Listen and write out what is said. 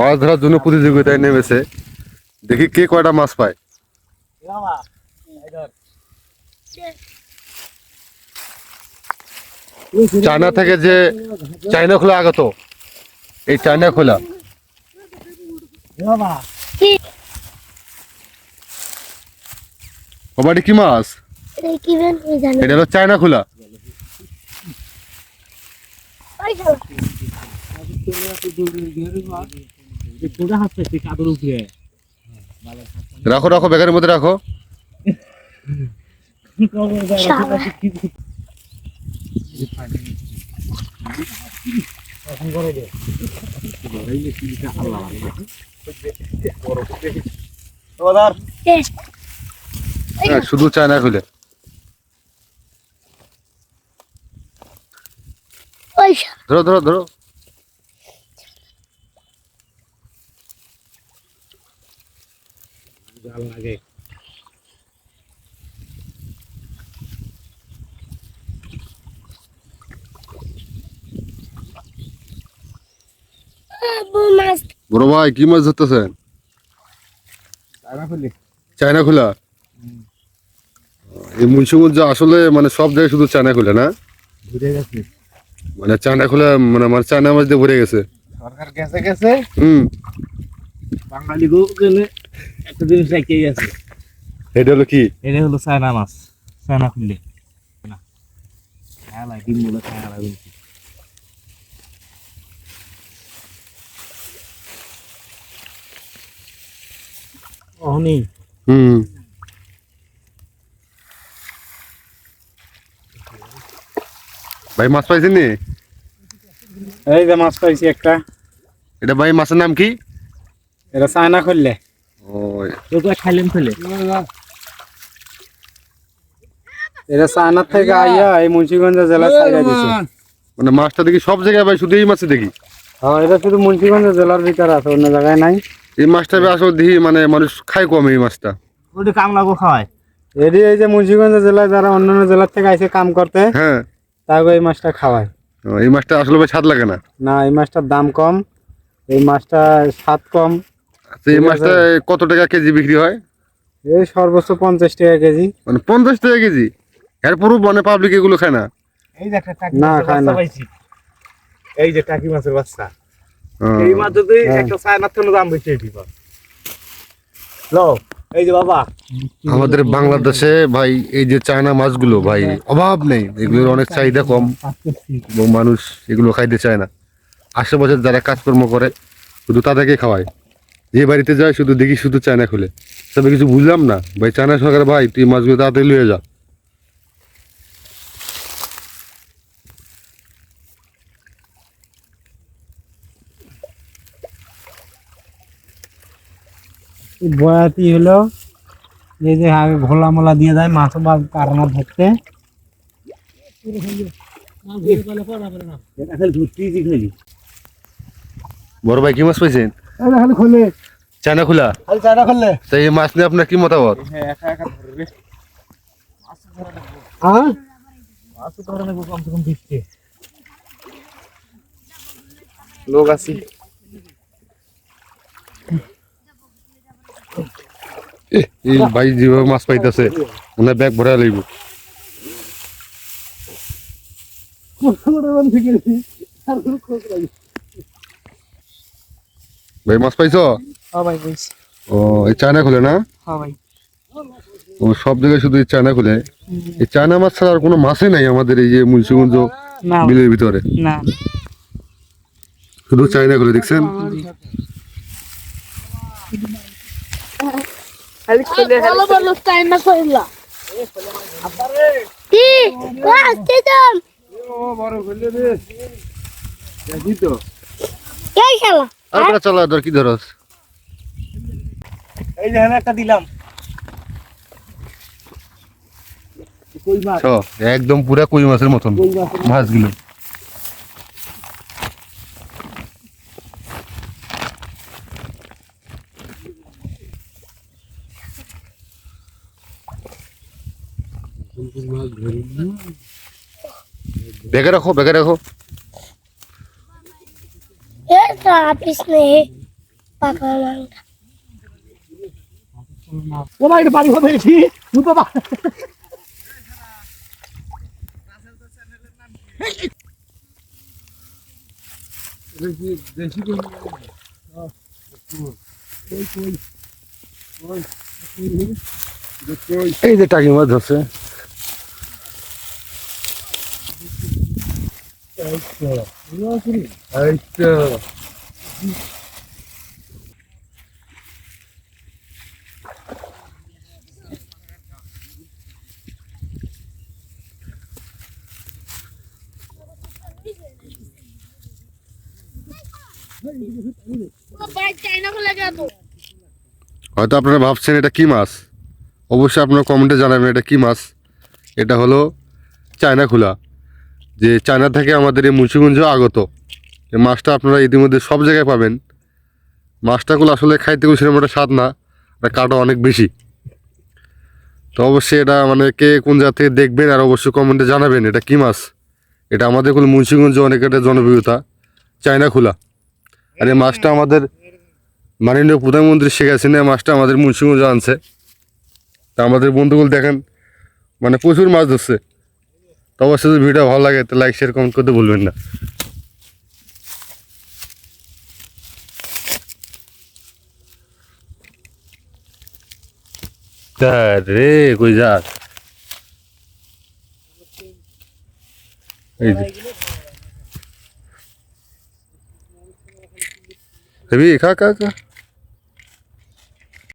মাছ ধরার জন্য প্রতিযোগিতায় নেমেছে, দেখি কে কয়টা মাছ পায়। চায়না থেকে যে চায়না খোলা আগত, এই চায়না খোলা বাবাটি কি মাছ? এটা হলো চায়না খোলা। রাখো রাখো, ব্যাগের মধ্যে রাখো। শুধু চায়না খুলে। ধরো ধরো ধরো। জাল লাগে। বড় ভাই কি মাছ ধরতেছেন? চায়না খোলা। এই মুন্সিগঞ্জ আসলে মানে সব জায়গায় শুধু চায়না খোলা না, মানে চায়না খোলা মানে আমার চায়না মাছ দিয়ে ভরে গেছে। সরকার গেছে গেছে বাঙালি গো গেলে একটা জিনিস রেখেই আছে। এটা হলো কি? এটা হলো চায়না মাছ। চায়না খুললে না খেলা ডিম বলে খেলা বলছি। অহনি ভাই মাছ পাইছেন নি? এই যে মাছ পাইছি একটা। এটা ভাই মাছের নাম কি? এটা চায়না খুললে। ও তো খাইলেন ফেলে এটা চায়না থেকে আইয়া এই মুন্সিগঞ্জ জেলা ছাইরা দিছে। মানে মাছটা দেখি সব জায়গায় ভাই, শুধু এই মাছে দেখি। হ্যাঁ, এটা শুধু মুন্সিগঞ্জ জেলার ভিতরে আছে, অন্য জায়গায় নাই। এই মাছটা আসলে দেখি মানে মানুষ খায় কম এই মাছটা। ওটা কামলাগো খাওয়ায়। এটি এই যে মুন্সিগঞ্জ জেলায় যারা অন্যান্য জেলার থেকে আইসে কাম করতে, হ্যাঁ, তাকে এই মাছটা খাওয়ায়। এই মাছটা আসলে ভাই স্বাদ লাগে না। না, এই মাছটার দাম কম, এই মাছটা স্বাদ কম। আচ্ছা, এই মাছটা কত টাকা কেজি বিক্রি হয়? এই সর্বোচ্চ 50 টাকা কেজি। মানে 50 টাকা কেজি? এরপরও মানে পাবলিক এগুলো খায় না? এই যে একটা টাকি না খায় না। এই যে টাকি মাছের বাচ্চা, এই মাছ যদি একটা চায়নার থেকে দাম বেশি দিবা। লো এই যে বাবা, আমাদের বাংলাদেশে ভাই এই যে চায়না মাছগুলো ভাই অভাব নেই, এগুলোর অনেক চাহিদা কম এবং মানুষ এগুলো খাইতে চায় না। আশেপাশে যারা কাজকর্ম করে শুধু তাদেরকে খাওয়ায়। যে বাড়িতে যায় শুধু দেখি শুধু চায়না খুলে। তবে কিছু বুঝলাম না ভাই, চায়না সরকার ভাই তুই মাছগুলো তাড়াতাড়ি লুয়ে যা। বয়াতি হলো এই যে আগে ঘোলা মোলা দিয়ে যায় মাছ বা কারণা ধরতে। বড় ভাই কি মাছ পাইছেন? চায়না খোলা। তো এই মাছ নিয়ে আপনার কি মতামত? লোক আছে এই ভাই যেভাবে মাছ পাইতেছে মনে ব্যাগ ভরা লাগব। ভাই মাছ পাইছো? হ্যাঁ ভাই বলছি। ও এই চায়না খুলে না? হ্যাঁ ভাই। ও সব জায়গায় শুধু এই চায়না খুলে। এই চায়না মাছ ছাড়া আর কোনো মাছই নাই আমাদের এই যে মুন্সিগঞ্জ বিলের ভিতরে। না, শুধু চায়না খুলে দেখছেন। চলা ধর কি ধরস? এই যে একটা দিলাম একদম পুরা কই মাছের মতন মাছগুলো। ব্যাগে রাখো, ব্যাগে রাখো। পাকা মাংটা ও ভাই এটা বাড়ি হবে কি তুই তো এই যে টাকি মাছ ধরছে। হয়তো আপনারা ভাবছেন এটা কি মাছ, অবশ্যই আপনারা কমেন্টে জানাবেন এটা কি মাছ। এটা হলো চায়না খোলা, যে চায়না থেকে আমাদের এই মুন্সিগঞ্জ আগত। এই মাছটা আপনারা ইতিমধ্যে সব জায়গায় পাবেন। মাছটাগুলো আসলে খাইতে কোনো সেরকম একটা স্বাদ না, এটা কাটা অনেক বেশি। তো অবশ্যই এটা মানে কে কোন জায়গা থেকে দেখবেন আর অবশ্যই কমেন্টে জানাবেন এটা কি মাছ। এটা আমাদের কোনো মুন্সিগঞ্জ অনেক একটা জনপ্রিয়তা, চায়না খোলা। আর এই মাছটা আমাদের মাননীয় প্রধানমন্ত্রী শেখ হাসিনা মাছটা আমাদের মুন্সিগঞ্জে আনছে। তা আমাদের বন্ধুগুলো দেখেন মানে প্রচুর মাছ ধরছে। তো অবশ্যই যদি ভিডিও ভালো লাগে তো লাইক শেয়ার কমেন্ট করতে ভুলবেন না। রে কই যাস, এই যে হেবি খা খা খা।